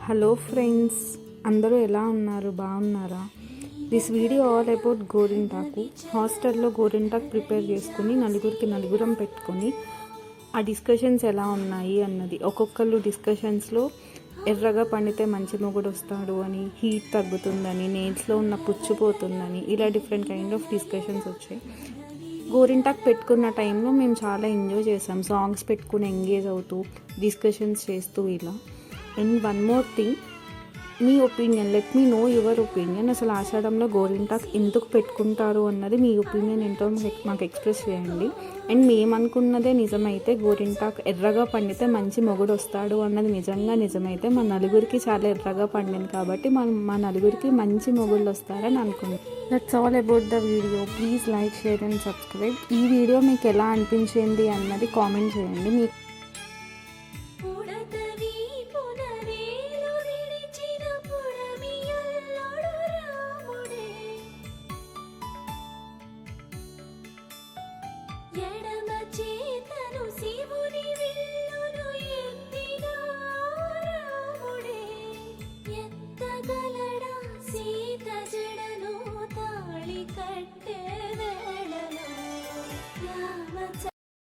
Hello friends, అందరూ ఎలా ఉన్నారు? బాగున్నారా? దిస్ వీడియో ఆల్ అబౌట్ గోరింటాకు. హాస్టల్లో గోరింటాకు ప్రిపేర్ చేసుకుని నలుగురం పెట్టుకొని ఆ డిస్కషన్స్ ఎలా ఉన్నాయి అన్నది. ఒక్కొక్కరు డిస్కషన్స్లో ఎర్రగా పండితే మంచి మొగుడు వస్తాడు అని, హీట్ తగ్గుతుందని, నెయిల్స్లో ఉన్న పుచ్చిపోతుందని, ఇలా డిఫరెంట్ కైండ్ ఆఫ్ డిస్కషన్స్ వచ్చాయి. గోరింటాకు పెట్టుకున్న టైంలో మేము చాలా ఎంజాయ్ చేసాం. సాంగ్స్ పెట్టుకుని ఎంగేజ్ అవుతూ డిస్కషన్స్ చేస్తూ ఇలా. అండ్ వన్ మోర్ థింగ్, మీ opinion, let me know your opinion. అసలు ఆషాఢంలో గోరింటాకు ఎందుకు పెట్టుకుంటారు అన్నది మీ ఒపీనియన్ ఏంటో మాకు ఎక్స్ప్రెస్ చేయండి. అండ్ మేము అనుకున్నదే నిజమైతే, గోరింటాకు ఎర్రగా పండితే మంచి మొగుడు వస్తాడు అన్నది నిజమైతే మా నలుగురికి చాలా ఎర్రగా పండింది కాబట్టి మా నలుగురికి మంచి మొగుళ్ళు వస్తారని అనుకుంటున్నాం. That's all about the video. Please like, share and subscribe. ఈ వీడియో మీకు ఎలా అనిపించింది అన్నది కామెంట్ చేయండి. మీకు ఎడ